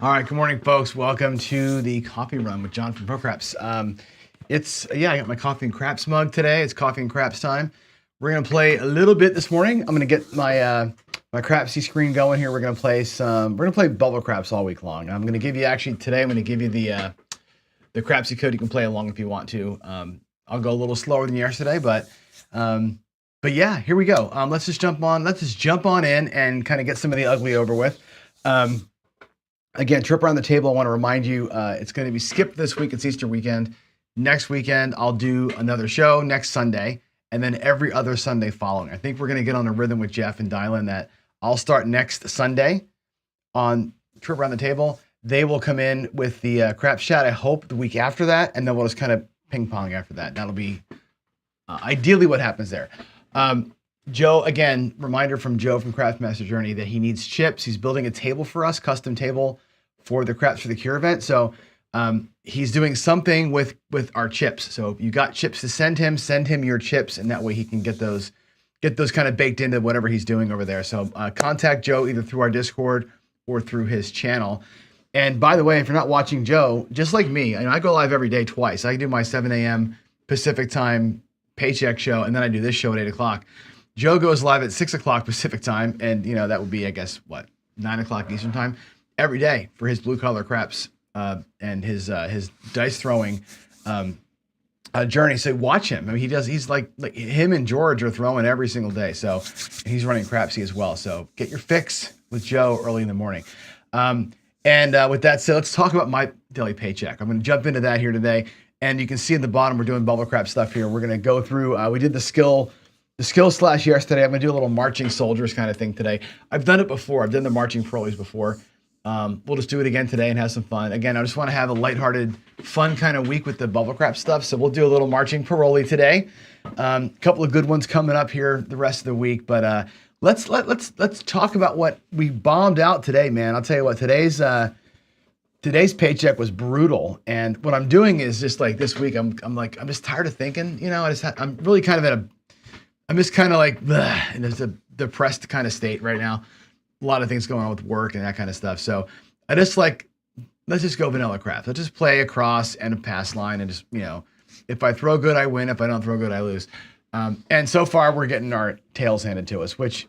All right, good morning, folks. Welcome to the coffee run with John from ProCraps. I got my coffee and craps mug today. It's coffee and craps time. We're gonna play a little bit this morning. I'm gonna get my my crapsy screen going here. We're gonna play bubble craps all week long. I'm gonna give you today. I'm gonna give you the crapsy code. You can play along if you want to. I'll go a little slower than yesterday, but yeah, here we go. Let's just jump on. Let's just jump on in and kind of get some of the ugly over with. Again, trip around the table. I want to remind you, it's going to be skipped this week. It's Easter weekend. Next weekend, I'll do another show next Sunday, and then every other Sunday following. I think we're going to get on a rhythm with Jeff and Dylan that I'll start next Sunday on Trip Around the Table. They will come in with the crap chat, I hope, the week after that, and then we'll just kind of ping pong after that. That'll be ideally what happens there. Joe, again, reminder from Joe from Craftmaster Journey that he needs chips. He's building a table for us, custom table for the Craps for the Cure event. So he's doing something with our chips. So if you got chips to send him your chips, and that way he can get those kind of baked into whatever he's doing over there. So contact Joe either through our Discord or through his channel. And by the way, if you're not watching Joe, just like me, I go live every day twice. I do my 7 a.m. Pacific time paycheck show, and then I do this show at 8 o'clock. Joe goes live at 6 o'clock Pacific time, and that would be, I guess, 9 o'clock Eastern time every day for his blue collar craps and his dice throwing journey. So watch him. I mean, he's like him and George are throwing every single day. So he's running crapsy as well. So get your fix with Joe early in the morning. And with that said, let's talk about my daily paycheck. I'm going to jump into that here today. And you can see in the bottom, we're doing bubble crap stuff here. We're going to go through, we did the skill slash yesterday. I'm going to do a little marching soldiers kind of thing today. I've done it before. I've done the marching parolis before. We'll just do it again today and have some fun. Again, I just want to have a lighthearted, fun kind of week with the bubble crap stuff. So we'll do a little marching paroli today. A couple of good ones coming up here the rest of the week. But let's talk about what we bombed out today, man. I'll tell you what, today's paycheck was brutal. And what I'm doing is just like this week, I'm just tired of thinking. I'm really kind of I'm just kind of like, bleh, and there's a depressed kind of state right now. A lot of things going on with work and that kind of stuff. So I just let's just go vanilla crap. Let's just play across and a pass line and just, if I throw good, I win. If I don't throw good, I lose. And so far we're getting our tails handed to us, which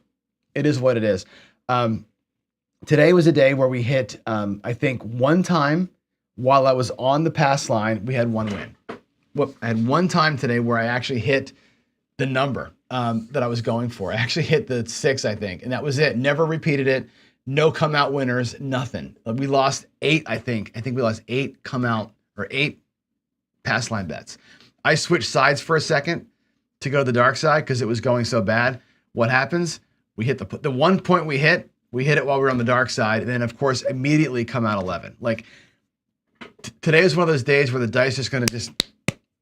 it is what it is. Today was a day where we hit, I think one time while I was on the pass line, we had one win. I had one time today where I actually hit the number that I was going for. I actually hit the 6, I think, and that was it. Never repeated it. No come out winners, nothing. We lost 8, I think. I think we lost 8 come out or 8 pass line bets. I switched sides for a second to go to the dark side because it was going so bad. What happens? We hit the 1 point we hit it while we were on the dark side, and then of course immediately come out 11. Like today is one of those days where the dice is going to just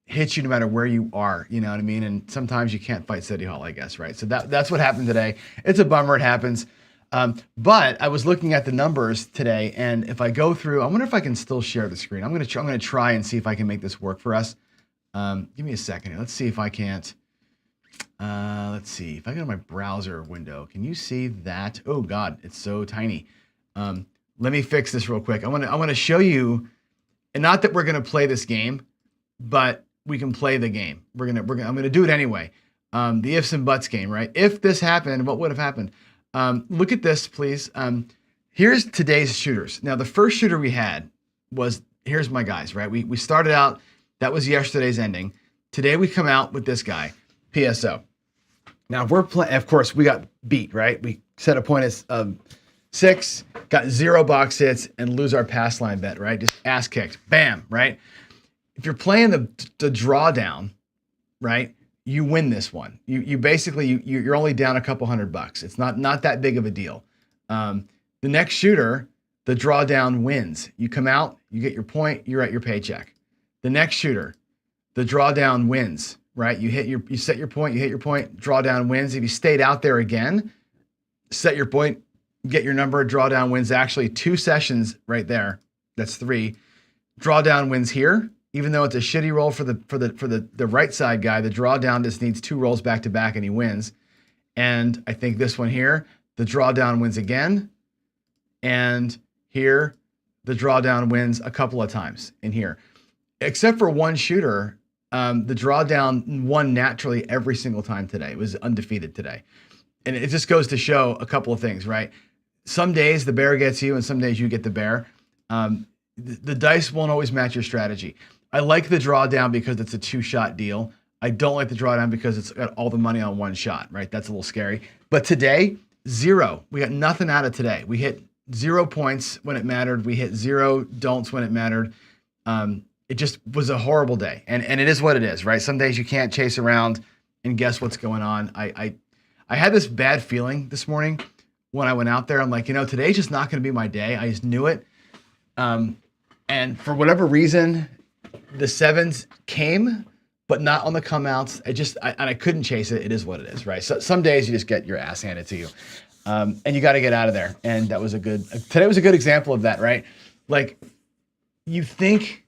hit you no matter where you are, you know what I mean? And sometimes you can't fight City Hall, I guess, right? So that's what happened today. It's a bummer, it happens. But I was looking at the numbers today, and if I go through, I wonder if I can still share the screen. I'm gonna try and see if I can make this work for us. Give me a second here. Let's see if I can't. Let's see if I go to my browser window. Can you see that? Oh God, it's so tiny. Let me fix this real quick. I want to show you, and not that we're gonna play this game, but we can play the game. I'm gonna do it anyway. The ifs and buts game, right? If this happened, what would have happened? Look at this, please. Here's today's shooters. Now, the first shooter we had was, here's my guys, right? We started out, that was yesterday's ending. Today we come out with this guy, PSO. Now, if we're playing, of course, we got beat, right? We set a point of 6, got 0 box hits, and lose our pass line bet, right? Just ass kicked, bam, right? If you're playing the drawdown, right, you win this one. You basically you're only down a couple $100. It's not that big of a deal. The next shooter, the drawdown wins. You come out, you get your point, you're at your paycheck. The next shooter, the drawdown wins, right? You set your point, you hit your point, drawdown wins. If you stayed out there again, set your point, get your number, drawdown wins. Actually 2 sessions right there. That's 3. Drawdown wins here. Even though it's a shitty roll for the right side guy, the drawdown just needs 2 rolls back to back and he wins. And I think this one here, the drawdown wins again. And here, the drawdown wins a couple of times in here. Except for one shooter, the drawdown won naturally every single time today. It was undefeated today. And it just goes to show a couple of things, right? Some days the bear gets you and some days you get the bear. The dice won't always match your strategy. I like the drawdown because it's a 2-shot deal. I don't like the drawdown because it's got all the money on one shot, right? That's a little scary. But today, 0. We got nothing out of today. We hit 0 points when it mattered. We hit 0 don'ts when it mattered. It just was a horrible day. And it is what it is, right? Some days you can't chase around and guess what's going on. I had this bad feeling this morning when I went out there. I'm like, today's just not going to be my day. I just knew it. And for whatever reason, the 7s came, but not on the come outs. I couldn't chase it. It is what it is, right? So some days you just get your ass handed to you. And you got to get out of there. And that was today was a good example of that, right? Like, you think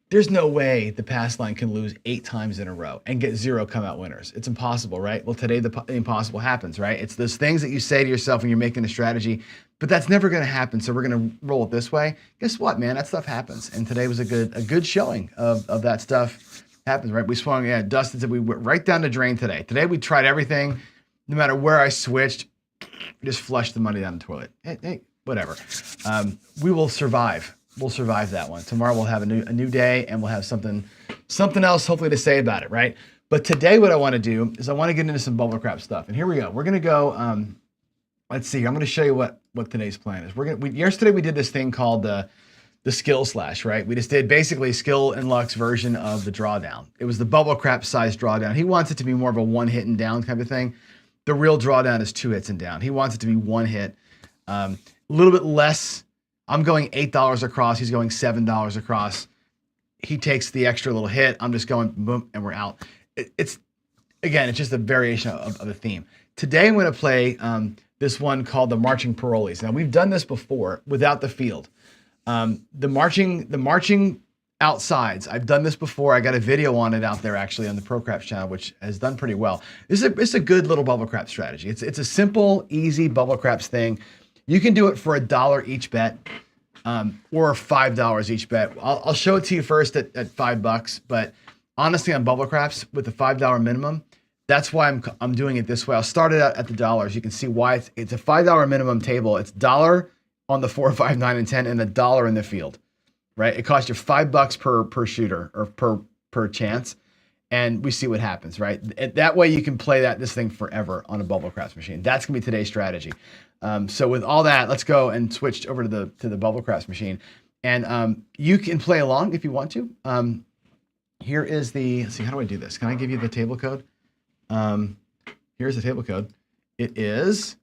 there's no way the pass line can lose 8 times in a row and get 0 come out winners. It's impossible, right? Well, today the impossible happens, right? It's those things that you say to yourself when you're making a strategy, but that's never going to happen. So we're going to roll it this way. Guess what, man? That stuff happens. And today was a good showing of that stuff happens, right? We swung, Dustin said we went right down the drain today. Today we tried everything. No matter where I switched, we just flushed the money down the toilet. Hey, whatever. We will survive. We'll survive that one. Tomorrow we'll have a new day and we'll have something else hopefully to say about it, right? But today what I want to do is I want to get into some bubble crap stuff. And here we go. We're going to go, let's see. I'm going to show you what today's plan is. Yesterday we did this thing called the skill slash, right? We just did basically skill and luck's version of the drawdown. It was the bubble crap size drawdown. He wants it to be more of a 1 hit and down kind of thing. The real drawdown is 2 hits and down. He wants it to be 1 hit. A little bit less. I'm going $8 across. He's going $7 across. He takes the extra little hit. I'm just going boom, and we're out. It's just a variation of the theme. Today I'm going to play this one called the marching parolees. Now we've done this before without the field. The marching outsides. I've done this before. I got a video on it out there actually on the Pro Craps channel, which has done pretty well. It's a good little bubble crap strategy. It's a simple, easy bubble craps thing. You can do it for $1 each bet, or $5 each bet. I'll show it to you first at $5, but honestly, on bubble craps with the $5 minimum, that's why I'm doing it this way. I'll start it out at the dollars. You can see why it's a $5 minimum table. It's $1 on the 4, 5, 9, and 10, and $1 in the field, right? It costs you $5 per shooter or per chance, and we see what happens, right? That way you can play this thing forever on a bubble craps machine. That's gonna be today's strategy. So with all that, let's go and switch over to the bubble craps machine, and you can play along if you want to. Here is let's see, how do I do this? Can I give you the table code? Here's the table code. It is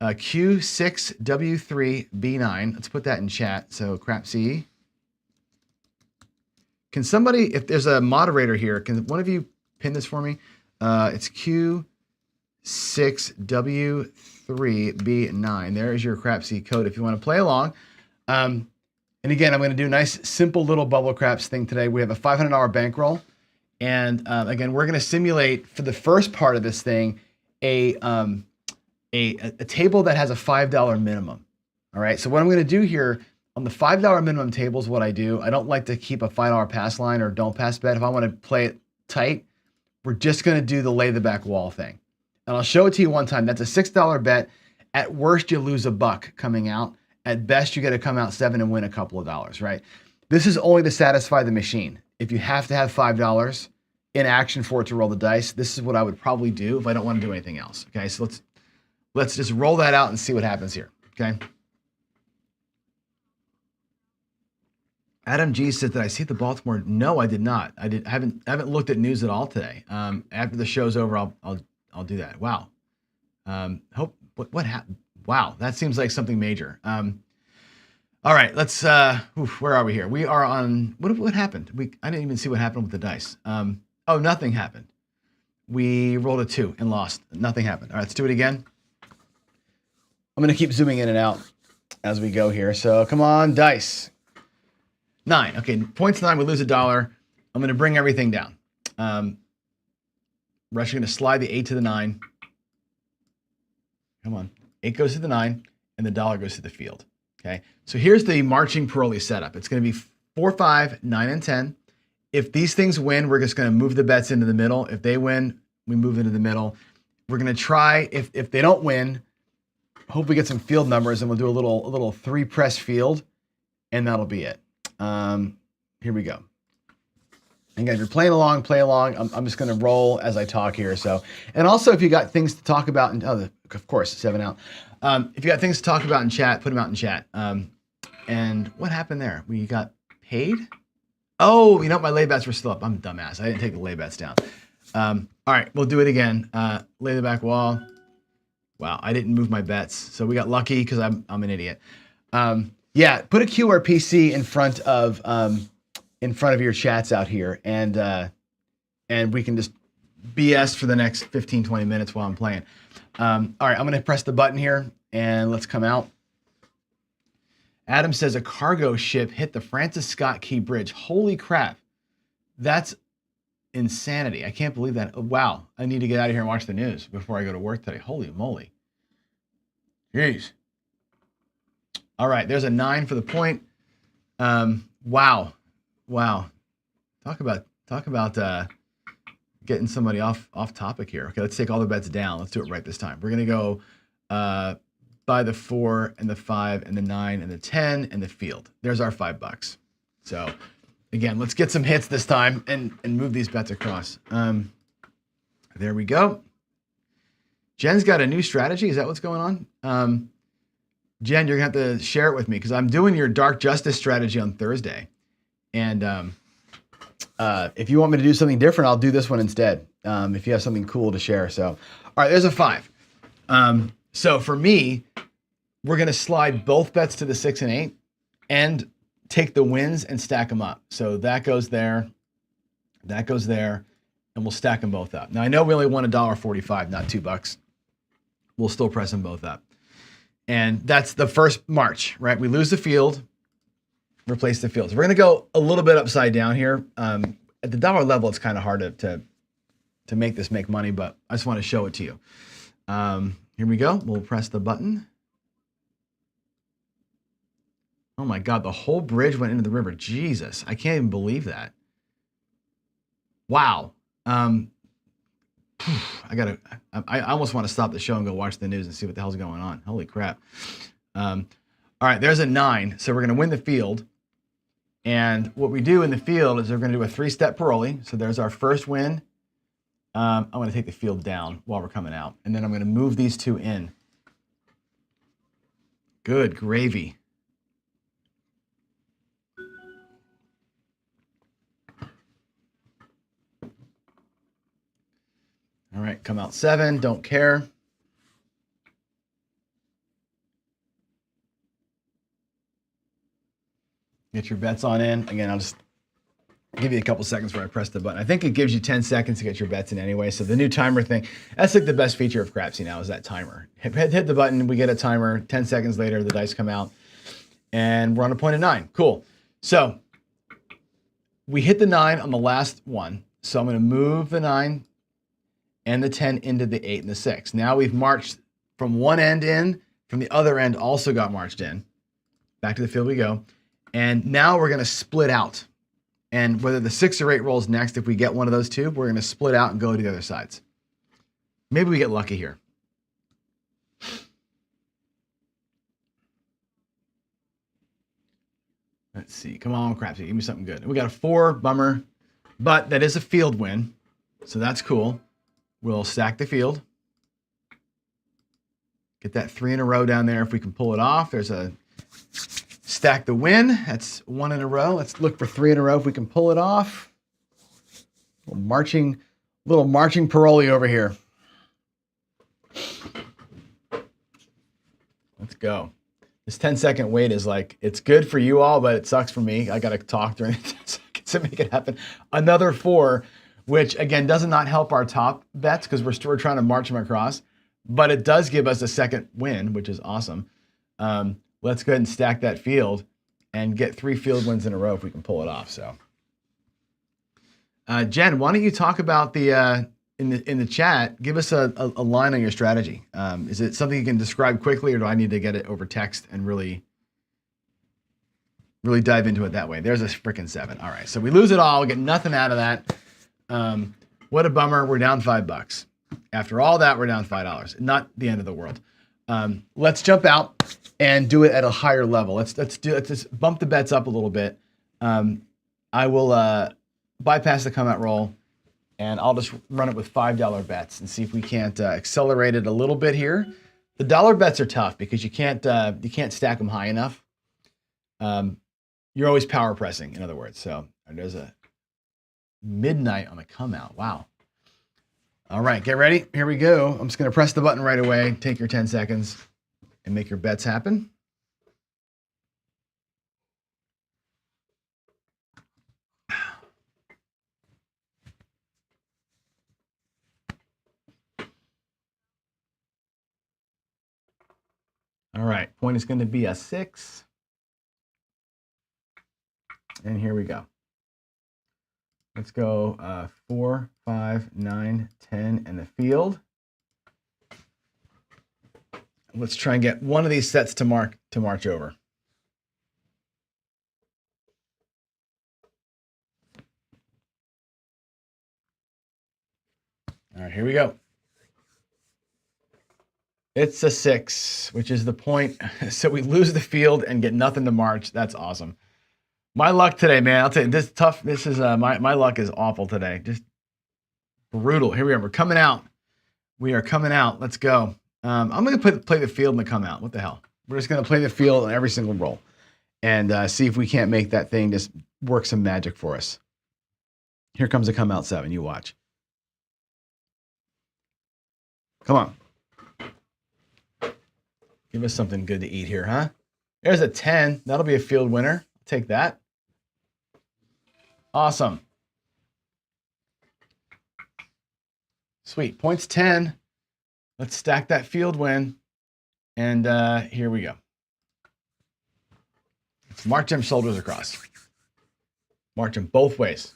Q6W3B9. Let's put that in chat. So Crapsy. Can somebody, if there's a moderator here, can one of you pin this for me? It's Q6W3B9. There is your Crapsy code if you want to play along. And again, I'm going to do a nice, simple little bubble craps thing today. We have a $500 bankroll. And again, we're going to simulate for the first part of this thing a table that has a $5 minimum. All right. So what I'm going to do here on the $5 minimum tables, what I do, I don't like to keep a $5 pass line or don't pass bet. If I want to play it tight, we're just going to do the lay the back wall thing. And I'll show it to you one time. That's a $6 bet. At worst, you lose $1 coming out. At best, you got to come out 7 and win a couple of dollars, right? This is only to satisfy the machine. If you have to have $5 in action for it to roll the dice, this is what I would probably do if I don't want to do anything else. Okay, so let's just roll that out and see what happens here. Okay. Adam G said, did I see the Baltimore? No, I did not. I haven't looked at news at all today. After the show's over, I'll do that. Wow. What happened? Wow, that seems like something major. All right, let's. Where are we here? We are on. What happened? I didn't even see what happened with the dice. Oh, nothing happened. We rolled a 2 and lost. Nothing happened. All right, let's do it again. I'm gonna keep zooming in and out as we go here. So come on, dice. 9. Okay, points 9. We lose $1. I'm gonna bring everything down. We're actually gonna slide the 8 to the 9. Come on. 8 goes to the 9, and the $1 goes to the field. Okay, so here's the marching Paroli setup. It's going to be 4, 5, 9, and 10. If these things win, we're just going to move the bets into the middle. If they win, we move into the middle. We're going to try, if they don't win, hope we get some field numbers, and we'll do a little 3-press field, and that'll be it. Here we go. And guys, you're playing along, play along. I'm just going to roll as I talk here. So, and also if you got things to talk about, and of course, 7 out. If you got things to talk about in chat, put them out in chat. And what happened there? We got paid? Oh, you know what? My lay bets were still up. I'm a dumbass. I didn't take the lay bets down. All right, we'll do it again. Lay the back wall. Wow, I didn't move my bets. So we got lucky because I'm an idiot. Yeah, put a QRPC in front of your chats out here, and we can just BS for the next 15, 20 minutes while I'm playing. All right, I'm going to press the button here, and let's come out. Adam says a cargo ship hit the Francis Scott Key Bridge. Holy crap. That's insanity. I can't believe that. Wow, I need to get out of here and watch the news before I go to work today. Holy moly. Jeez. All right, there's a 9 for the point. Wow. Talk about getting somebody off topic here. Okay, let's take all the bets down. Let's do it right this time. We're gonna go by the 4 and the 5 and the 9 and the 10 and the field. There's our $5. So again, let's get some hits this time and move these bets across. There we go. Jen's got a new strategy. Is that what's going on? Jen, you're gonna have to share it with me because I'm doing your Dark Justice strategy on Thursday. And if you want me to do something different, I'll do this one instead. If you have something cool to share. So, all right, there's a 5. So for me, we're going to slide both bets to the 6 and 8 and take the wins and stack them up. So that goes there, and we'll stack them both up. Now, I know we only won $1.45, not $2. We'll still press them both up. And that's the first march, right? We lose the field, replace the field. So we're going to go a little bit upside down here. At the dollar level, it's kind of hard to make this make money, but I just want to show it to you. Here we go. We'll press the button. Oh my God, the whole bridge went into the river. Jesus, I can't even believe that. Wow. I almost want to stop the show and go watch the news and see what the hell's going on. Holy crap. All right, there's a 9. So we're going to win the field. And what we do in the field is we're going to do a 3-step Paroli. So there's our first win. I'm going to take the field down while we're coming out. And then I'm going to move these 2 in. Good gravy. All right, come out 7, don't care. Get your bets on in. Again, I'll just give you a couple seconds where I press the button. I think it gives you 10 seconds to get your bets in anyway. So the new timer thing, that's like the best feature of Crapsy now is that timer. Hit the button, we get a timer. 10 seconds later, the dice come out. And we're on a point of 9. Cool. So we hit the 9 on the last one. So I'm going to move the 9 and the 10 into the 8 and the 6. Now we've marched from one end in, from the other end also got marched in. Back to the field we go. And now we're going to split out. And whether the 6 or 8 rolls next, if we get one of those 2, we're going to split out and go to the other sides. Maybe we get lucky here. Let's see. Come on, Crapsy. Give me something good. We got a 4, bummer. But that is a field win. So that's cool. We'll stack the field. Get that 3 in a row down there if we can pull it off. There's a stack the win. That's 1 in a row. Let's look for 3 in a row if we can pull it off. Little marching Paroli over here. Let's go. This 10-second wait is like, it's good for you all, but it sucks for me. I got to talk during the 10 seconds to make it happen. Another 4, which again does not help our top bets because we're trying to march them across, but it does give us a second win, which is awesome. Let's go ahead and stack that field and get 3 field wins in a row if we can pull it off. So, Jen, why don't you talk about the in the chat? Give us a line on your strategy. Is it something you can describe quickly, or do I need to get it over text and really really dive into it that way. There's a freaking 7. All right, so we lose it all. We get nothing out of that. What a bummer. We're down $5. After all that, we're down $5. Not the end of the world. Let's jump out and do it at a higher level. Let's just bump the bets up a little bit. I will bypass the come out roll, and I'll just run it with $5 bets and see if we can't accelerate it a little bit here. The dollar bets are tough because you can't stack them high enough. You're always power pressing, in other words. So there's a midnight on the come out. Wow. All right, get ready. Here we go. I'm just going to press the button right away. Take your 10 seconds and make your bets happen. All right, point is going to be a 6. And here we go. Let's go 4, 5, 9, 10, and the field. Let's try and get one of these sets to march over. All right, here we go. It's a 6, which is the point. So we lose the field and get nothing to march. That's awesome. My luck today, man. I'll tell you, this is tough. This is my luck is awful today. Just brutal. Here we are. We're coming out. We are coming out. Let's go. I'm going to play the field and the come out. What the hell? We're just going to play the field on every single roll and see if we can't make that thing just work some magic for us. Here comes a come out 7. You watch. Come on. Give us something good to eat here, huh? There's a 10. That'll be a field winner. Take that. Awesome. Sweet. Points 10. Let's stack that field win. And here we go. Let's march them shoulders across. March them both ways.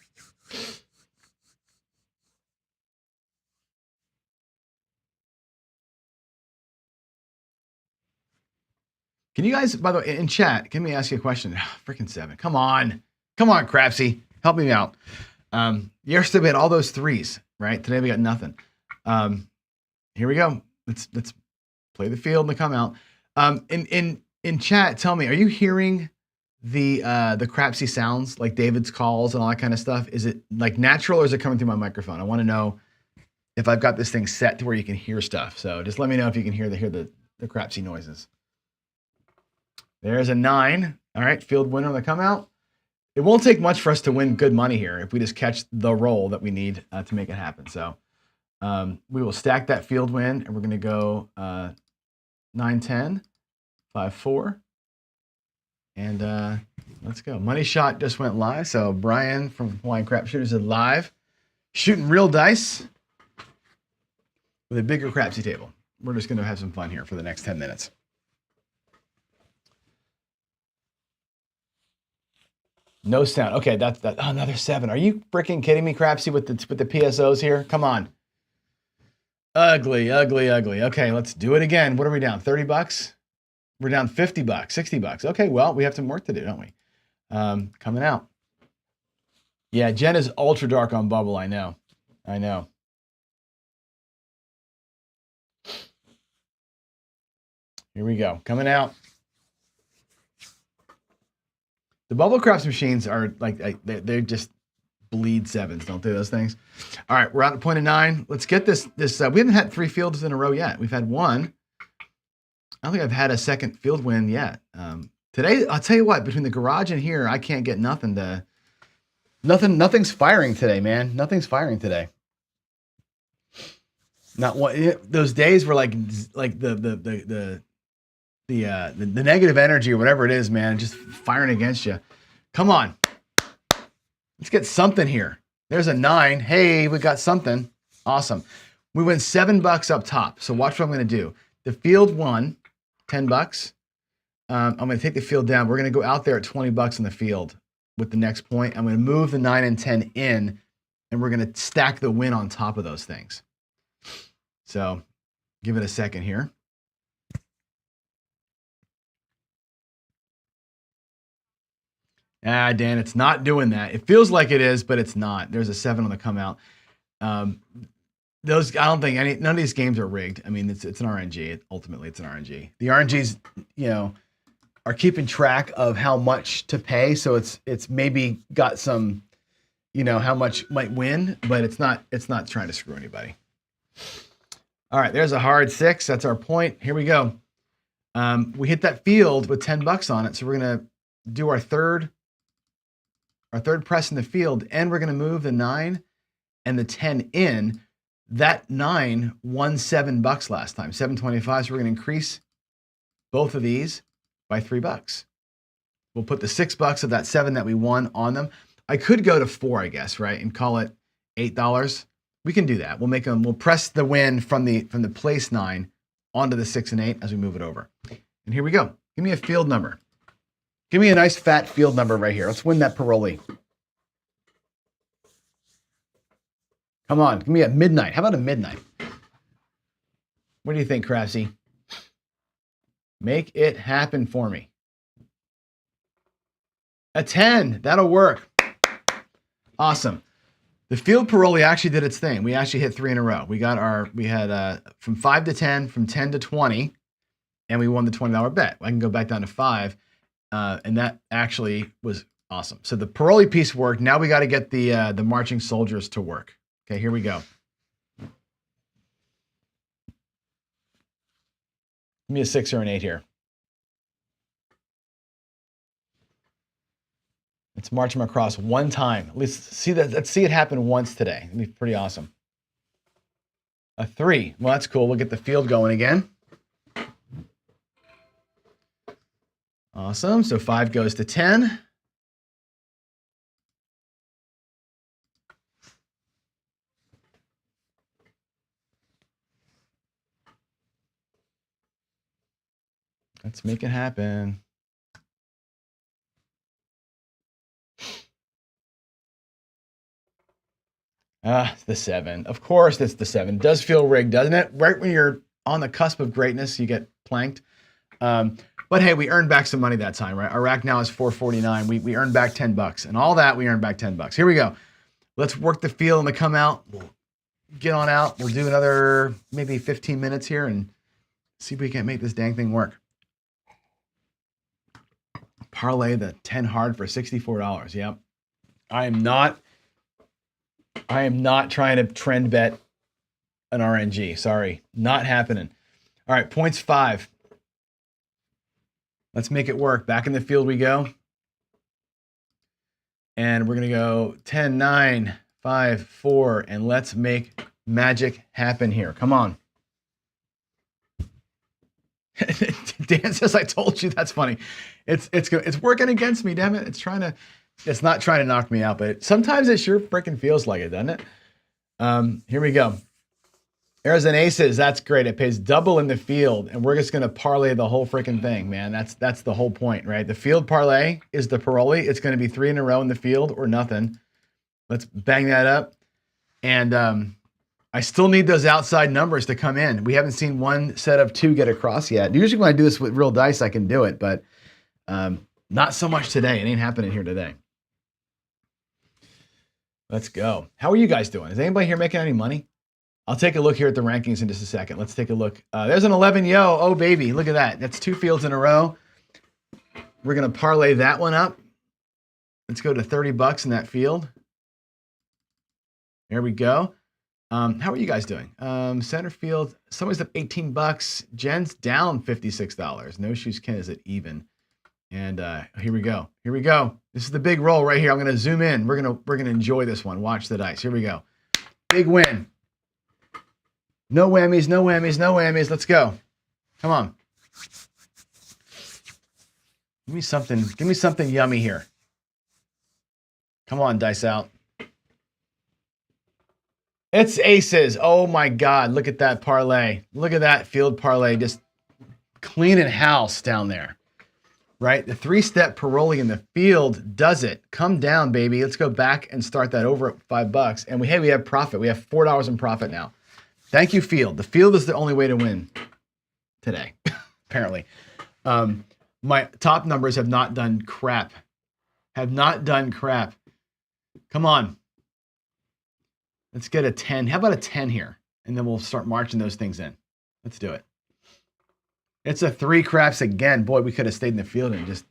Can you guys, by the way, in chat, can me ask you a question? Freaking 7. Come on. Come on, Crapsy. Help me out. Yesterday we had all those 3s, right? Today we got nothing. Here we go. Let's play the field and the come out. In chat, tell me, are you hearing the Crapsy sounds, like David's calls and all that kind of stuff? Is it like natural or is it coming through my microphone? I want to know if I've got this thing set to where you can hear stuff. So just let me know if you can hear the Crapsy noises. There's a 9. All right, field winner on the come out. It won't take much for us to win good money here if we just catch the roll that we need to make it happen. So we will stack that field win, and we're going to go 9, 10, 5, 4. And let's go. Money shot just went live. So Brian from Hawaiian Crap Shooters is live, shooting real dice with a bigger Crapsy table. We're just going to have some fun here for the next 10 minutes. No sound. Okay, that's that. Oh, another 7. Are you freaking kidding me, Crapsy, with the PSOs here? Come on. Ugly, ugly, ugly. Okay, let's do it again. What are we down? $30? We're down $50, $60. Okay, well, we have some work to do, don't we? Coming out. Yeah, Jen is ultra dark on Bubble. I know. I know. Here we go. Coming out. The Bubble Craps machines are like, they just bleed 7s, don't they, those things? All right, we're at a point of 9. Let's get this. We haven't had 3 fields in a row yet. We've had 1. I don't think I've had a second field win yet. Today, I'll tell you what, between the garage and here, I can't get nothing. Nothing's firing today, man. Nothing's firing today. Not what those days were like the negative energy or whatever it is, man, just firing against you. Come on. Let's get something here. There's a 9. Hey, we got something. Awesome. We win $7 up top. So watch what I'm going to do. The field won $10. I'm going to take the field down. We're going to go out there at $20 in the field with the next point. I'm going to move the 9 and 10 in, and we're going to stack the win on top of those things. So give it a second here. Ah, Dan, it's not doing that. It feels like it is, but it's not. There's a 7 on the come out. Those, I don't think none of these games are rigged. I mean, it's an RNG. Ultimately, it's an RNG. The RNGs, are keeping track of how much to pay. So it's maybe got some, how much might win, but it's not trying to screw anybody. All right, there's a hard 6. That's our point. Here we go. We hit that field with $10 on it. So we're going to do our third press in the field, and we're going to move the 9 and the 10 in. That 9 won $7 last time, 725. So we're going to increase both of these by $3. We'll put the $6 of that 7 that we won on them. I could go to 4, I guess, right, and call it $8. We can do that. We'll press the win from the place 9 onto the 6 and 8 as we move it over. And here we go. Give me a field number. Give me a nice fat field number right here. Let's win that Paroli. Come on, give me a midnight. How about a midnight? What do you think, Craftsy? Make it happen for me. A 10. That'll work. Awesome. The Field Paroli actually did its thing. We actually hit 3 in a row. We had from 5 to 10, from 10 to 20, and we won the $20 bet. I can go back down to 5, and that actually was awesome. So the Paroli piece worked. Now we got to get the marching soldiers to work. Okay, here we go. Give me a 6 or an 8 here. Let's march them across one time. Let's see it happen once today. It'd be pretty awesome. A 3. Well, that's cool. We'll get the field going again. Awesome. So 5 goes to 10. Let's make it happen. The 7. Of course, it's the 7. It does feel rigged, doesn't it? Right when you're on the cusp of greatness, you get planked. But hey, we earned back some money that time, right? Our rack now is $4.49. We earned back $10, and all that we earned back $10. Here we go. Let's work the field and the come out. We'll get on out. We'll do another maybe 15 minutes here and see if we can't make this dang thing work. Parlay the 10 hard for $64. Yep. I am not trying to trend bet an RNG. Sorry, not happening. All right, points 5. Let's make it work. Back in the field we go. And we're going to go 10, 9, 5, 4, and let's make magic happen here. Come on. Dan says, I told you. That's funny. It's working against me, damn it. It's not trying to knock me out, but sometimes it sure freaking feels like it, doesn't it? Here we go. There's an aces. That's great. It pays double in the field, and we're just going to parlay the whole freaking thing, man. That's the whole point, right? The field parlay is the Paroli. It's going to be 3 in a row in the field or nothing. Let's bang that up. And I still need those outside numbers to come in. We haven't seen one set of 2 get across yet. Usually when I do this with real dice, I can do it, but not so much today. It ain't happening here today. Let's go. How are you guys doing? Is anybody here making any money? I'll take a look here at the rankings in just a second. Let's take a look. There's an 11. Yo, oh baby, look at that. That's 2 fields in a row. We're going to parlay that one up. Let's go to $30 in that field. There we go. How are you guys doing? Center field, somebody's up $18. Jen's down $56. No Shoes Ken is at even. And here we go. Here we go. This is the big roll right here. I'm going to zoom in. We're going to enjoy this one. Watch the dice. Here we go. Big win. No whammies, no whammies, no whammies. Let's go. Come on. Give me something yummy here. Come on, dice out. It's aces. Oh my God. Look at that parlay. Look at that field parlay. Just cleaning house down there. Right? The 3-step Paroli in the field does it. Come down, baby. Let's go back and start that over at $5. And we have profit. We have $4 in profit now. Thank you, field. The field is the only way to win today, apparently. My top numbers have not done crap. Have not done crap. Come on. Let's get a 10. How about a 10 here? And then we'll start marching those things in. Let's do it. It's a 3 craps again. Boy, we could have stayed in the field and just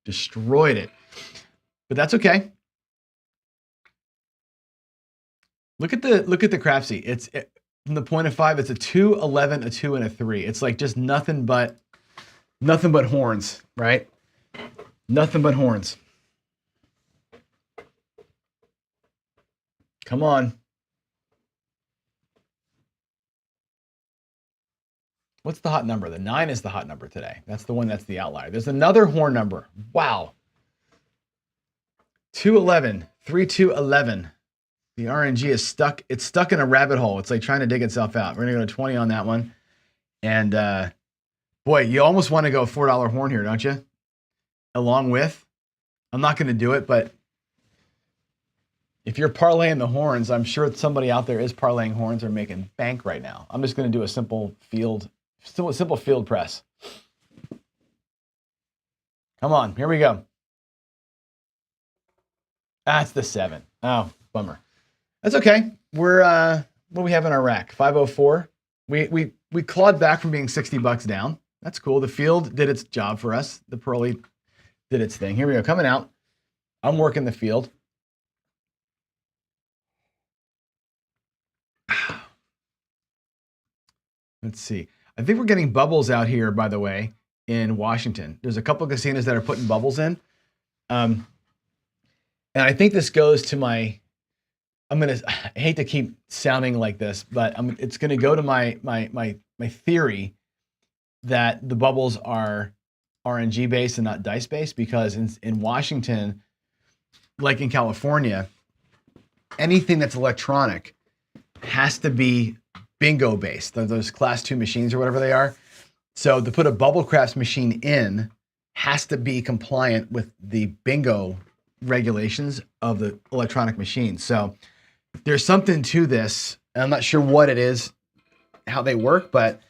destroyed it. But that's okay. Look at the crapsy. It's from the point of 5, it's a 2, 11, a 2, and a 3. It's like just nothing but horns, right? Nothing but horns. Come on. What's the hot number? The 9 is the hot number today. That's the one that's the outlier. There's another horn number. Wow. 211, 3211. The RNG is stuck. It's stuck in a rabbit hole. It's like trying to dig itself out. We're going to go to 20 on that one. And boy, you almost want to go $4 horn here, don't you? Along with, I'm not going to do it, but if you're parlaying the horns, I'm sure somebody out there is parlaying horns or making bank right now. I'm just going to do a simple field press. Come on, here we go. That's the 7. Oh, bummer. That's okay. We're what do we have in our rack? 504. We clawed back from being $60 down. That's cool. The field did its job for us. The Paroli did its thing. Here we go. Coming out. I'm working the field. Let's see. I think we're getting bubbles out here, by the way, in Washington. There's a couple of casinos that are putting bubbles in. And I think this goes to my, I hate to keep sounding like this, but it's going to go to my theory that the bubbles are RNG based and not dice based, because in Washington, like in California, anything that's electronic has to be bingo based, those class 2 machines or whatever they are. So to put a bubble craps machine in has to be compliant with the bingo regulations of the electronic machine. So there's something to this. I'm not sure what it is, how they work, but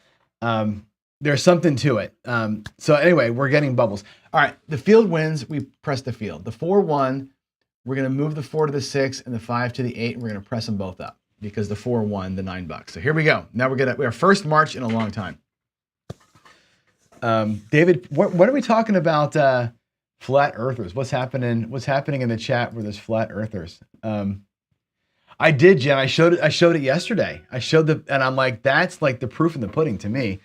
there's something to it. So anyway, we're getting bubbles. All right, the field wins. We press the field. The 4-1, we're going to move the 4 to the 6 and the 5 to the 8, and we're going to press them both up because the 4 won the $9. So here we go. Now we our first march in a long time. David, what are we talking about? Flat earthers. What's happening in the chat where there's flat earthers? I did, Jen. I showed it yesterday. And I'm like, that's like the proof in the pudding to me.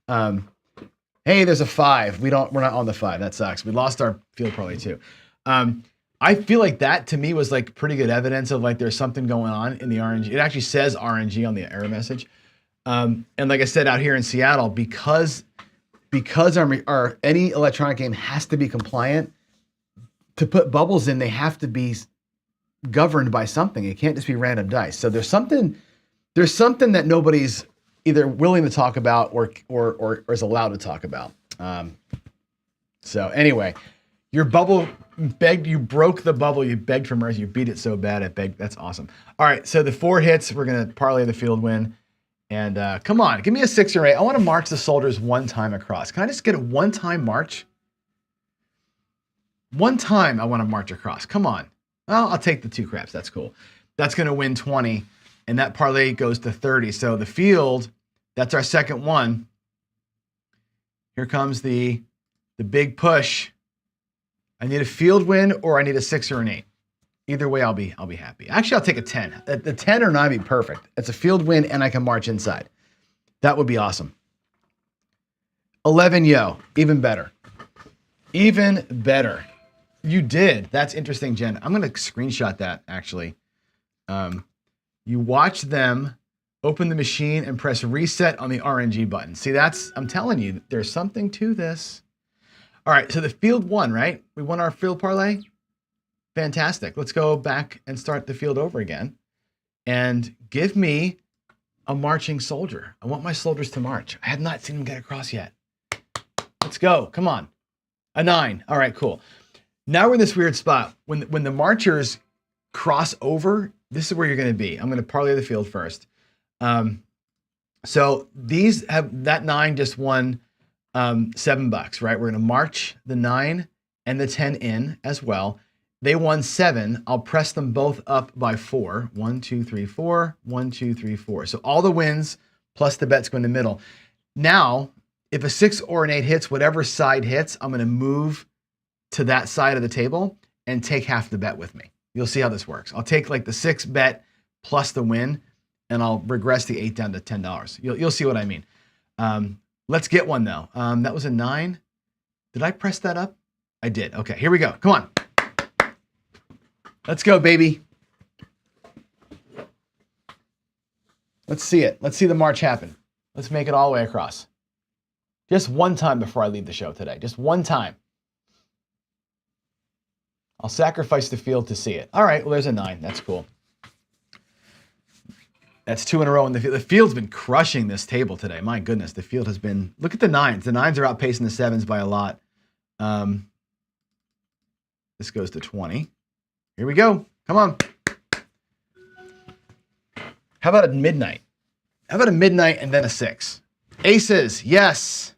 Hey, there's a 5. We're not on the 5. That sucks. We lost our Field Paroli too. I feel like that to me was like pretty good evidence of like there's something going on in the RNG. It actually says RNG on the error message. And like I said, out here in Seattle, because our any electronic game has to be compliant, to put bubbles in, they have to be governed by something. It can't just be random dice. So there's something that nobody's either willing to talk about or is allowed to talk about. So anyway, your bubble you broke the bubble, you begged for mercy, you beat it so bad it begged. That's awesome. All right, so the 4 hits, we're gonna parlay the field win. And come on, give me a 6 or 8. I want to march the soldiers one time across. Can I just get a one-time march? One time I want to march across. Come on. Well, I'll take the 2 craps. That's cool. That's going to win 20. And that parlay goes to 30. So the field, that's our second one. Here comes the big push. I need a field win or I need a 6 or an 8. Either way, I'll be happy. Actually, I'll take a 10. The 10 or 9 would be perfect. It's a field win and I can march inside. That would be awesome. 11, yo, even better. Even better. You did. That's interesting, Jen. I'm going to screenshot that, actually. You watch them open the machine and press reset on the RNG button. See, I'm telling you, there's something to this. All right, so the field won, right? We won our field parlay. Fantastic. Let's go back and start the field over again. And give me a marching soldier. I want my soldiers to march. I have not seen them get across yet. Let's go. Come on. A 9. All right, cool. Now we're in this weird spot. When the marchers cross over, this is where you're going to be. I'm going to parlay the field first. So these have, that 9 just won $7, right? We're going to march the 9 and the 10 in as well. They won 7. I'll press them both up by 4. 1, 2, 3, 4. 1, 2, 3, 4. So all the wins plus the bets go in the middle. Now, if a 6 or an 8 hits, whatever side hits, I'm going to move to that side of the table and take half the bet with me. You'll see how this works. I'll take like the 6 bet plus the win, and I'll regress the 8 down to $10. You'll see what I mean. Let's get one though. That was a 9. Did I press that up? I did. Okay, here we go. Come on. Let's go, baby. Let's see it. Let's see the march happen. Let's make it all the way across. Just one time before I leave the show today. Just one time. I'll sacrifice the field to see it. All right, well, there's a 9. That's cool. That's 2 in a row in the field. The field's been crushing this table today. My goodness, the field has been... Look at the 9s. The 9s are outpacing the 7s by a lot. This goes to 20. Here we go. Come on. How about a midnight? How about a midnight and then a 6? Aces, yes.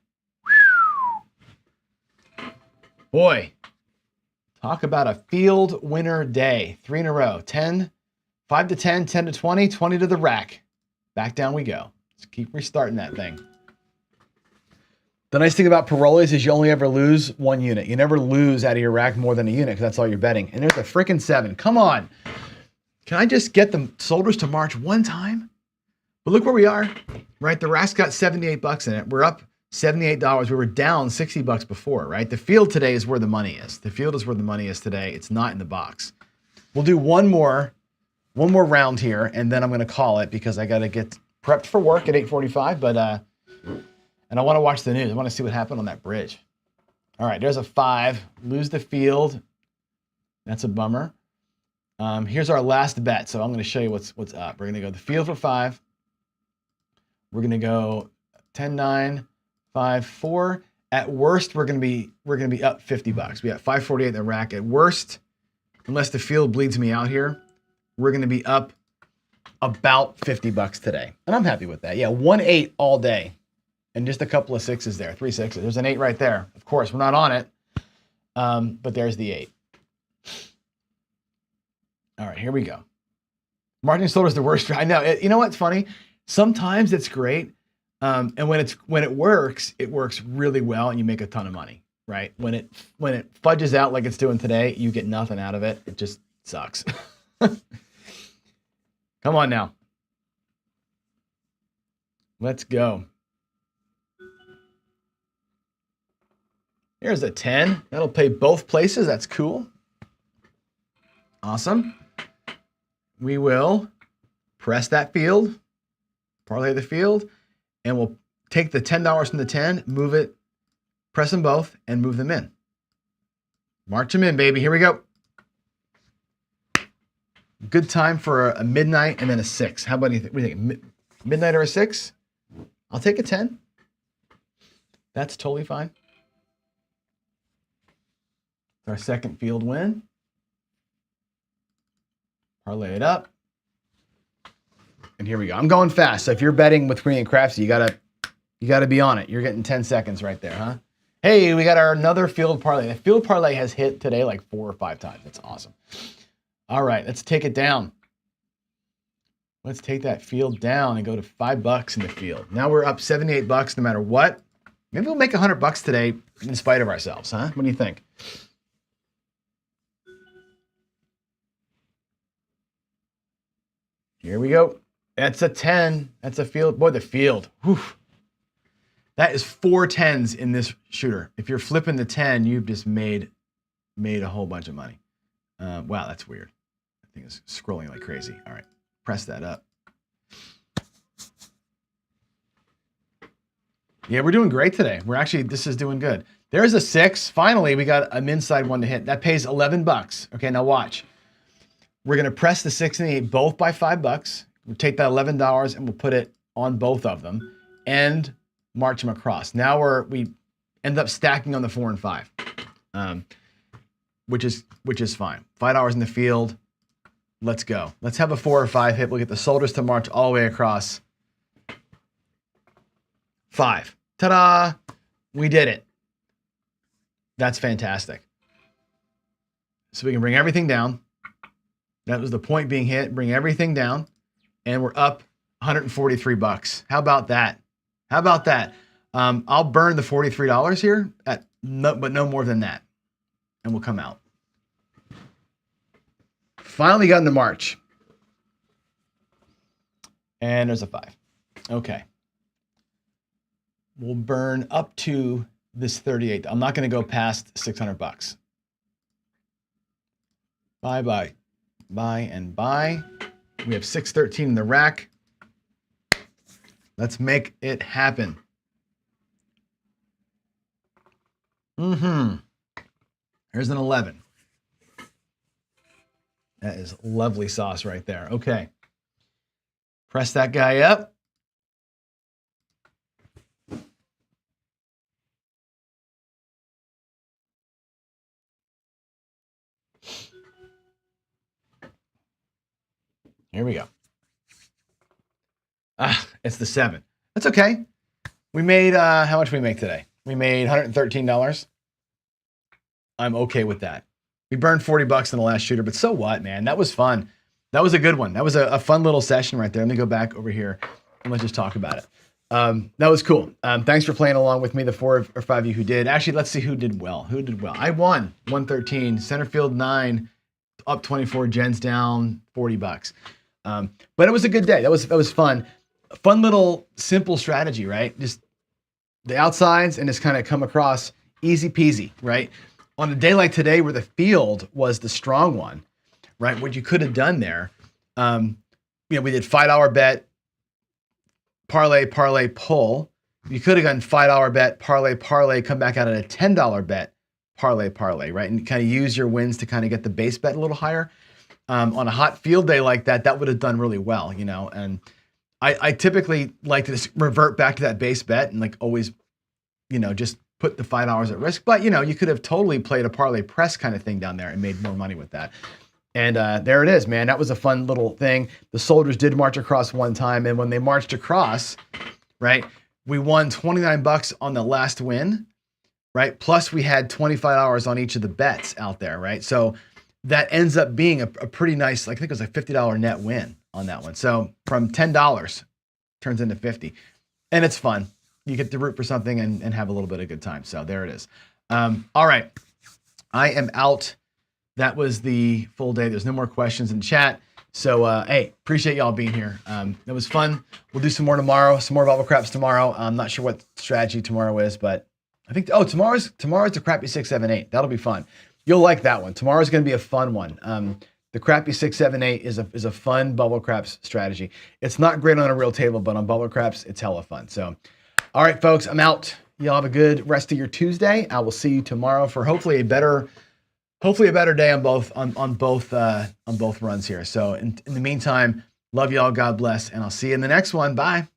Boy, talk about a field winner day. 3 in a row. 10, 5 to 10, 10 to 20, 20 to the rack. Back down we go. Let's keep restarting that thing. The nice thing about Parolis is you only ever lose 1 unit. You never lose out of your rack more than a unit because that's all you're betting. And there's a freaking 7. Come on. Can I just get the soldiers to march one time? But look where we are, right? The rack's got $78 in it. We're up $78. We were down $60 before, right? The field today is where the money is. The field is where the money is today. It's not in the box. We'll do one more round here, and then I'm going to call it because I got to get prepped for work at 8:45. But and I want to watch the news. I want to see what happened on that bridge. All right, there's a 5. Lose the field. That's a bummer. Here's our last bet. So I'm going to show you what's up. We're going to go the field for 5. We're going to go 10, 9, 5, 4. At worst, we're going to be up $50. We got 548 in the rack. At worst, unless the field bleeds me out here, we're going to be up about $50 today. And I'm happy with that. Yeah, 1-8 all day. And just a couple of 6s there, 3 6s. There's an 8 right there. Of course, we're not on it, but there's the 8. All right, here we go. Marching soldier is the worst. I know. You know what's funny? Sometimes it's great, and when it works really well, and you make a ton of money. Right? When it fudges out like it's doing today, you get nothing out of it. It just sucks. Come on now. Let's go. Here's a 10. That'll pay both places. That's cool. Awesome. We will press that field, parlay the field, and we'll take the $10 from the 10, move it, press them both, and move them in. March them in, baby. Here we go. Good time for a midnight and then a 6. How about what do you think? Midnight or a 6? I'll take a 10. That's totally fine. Our second field win. Parlay it up. And here we go. I'm going fast. So if you're betting with Green and Craftsy, you gotta be on it. You're getting 10 seconds right there, huh? Hey, we got another field parlay. The field parlay has hit today like 4 or 5 times. That's awesome. All right, let's take it down. Let's take that field down and go to $5 in the field. Now we're up $78 no matter what. Maybe we'll make $100 today in spite of ourselves, huh? What do you think? Here we go. That's a 10. That's a field. Boy, the field. Whew. That is 4 10s in this shooter. If you're flipping the 10, you've just made a whole bunch of money. Wow, that's weird. That thing is scrolling like crazy. All right, press that up. Yeah, we're doing great today. This is doing good. There's a 6. Finally, we got an inside one to hit. That pays $11. Okay, now watch. We're going to press the 6 and the 8 both by $5. We'll take that $11 and we'll put it on both of them and march them across. Now we end up stacking on the 4 and 5, which is fine. $5 in the field. Let's go. Let's have a 4 or 5 hit. We'll get the soldiers to march all the way across. 5. Ta-da! We did it. That's fantastic. So we can bring everything down. That was the point being hit. Bring everything down. And we're up 143 bucks. How about that? How about that? I'll burn the $43 here, but no more than that. And we'll come out. Finally got into March. And there's a 5. Okay. We'll burn up to this 38. I'm not going to go past 600 bucks. Buy, buy, buy, and buy. We have 613 in the rack. Let's make it happen. Here's an 11. That is lovely sauce right there. Okay. Press that guy up. Here we go. It's the 7. That's okay. We made, how much did we make today? We made $113. I'm okay with that. We burned 40 bucks in the last shooter, but so what, man? That was fun. That was a good one. That was a fun little session right there. Let me go back over here and let's just talk about it. That was cool. Thanks for playing along with me, the 4 or 5 of you who did. Actually, let's see who did well. Who did well? I won 113, center field 9, up 24, Jen's down 40 bucks. But it was a good day. That was fun. A fun little simple strategy, right? Just the outsides and just kind of come across easy peasy, right? On a day like today where the field was the strong one, right? What you could have done there, we did $5 bet, parlay, pull. You could have gone $5 bet, parlay, come back out at a $10 bet, parlay, right? And kind of use your wins to kind of get the base bet a little higher. On a hot field day like that would have done really well, and I typically like to just revert back to that base bet and like always, just put the $5 at risk. But, you could have totally played a parlay press kind of thing down there and made more money with that. And there it is, man. That was a fun little thing. The soldiers did march across one time. And when they marched across, right, we won 29 bucks on the last win, right? Plus we had $25 on each of the bets out there, right? So that ends up being a pretty nice, I think it was a $50 net win on that one. So from $10 turns into 50, and it's fun. You get to root for something and have a little bit of good time. So there it is. All right. I am out. That was the full day. There's no more questions in chat. So, hey, appreciate y'all being here. It was fun. We'll do some more tomorrow, some more bubble craps tomorrow. I'm not sure what strategy tomorrow is, but I think, tomorrow's the crappy 6, 7, 8. That'll be fun. You'll like that one. Tomorrow's going to be a fun one. The crappy 6, 7, 8 is a fun bubble craps strategy. It's not great on a real table, but on bubble craps, it's hella fun. So, all right, folks, I'm out. Y'all have a good rest of your Tuesday. I will see you tomorrow for hopefully a better day on both runs here. So in the meantime, love y'all. God bless, and I'll see you in the next one. Bye.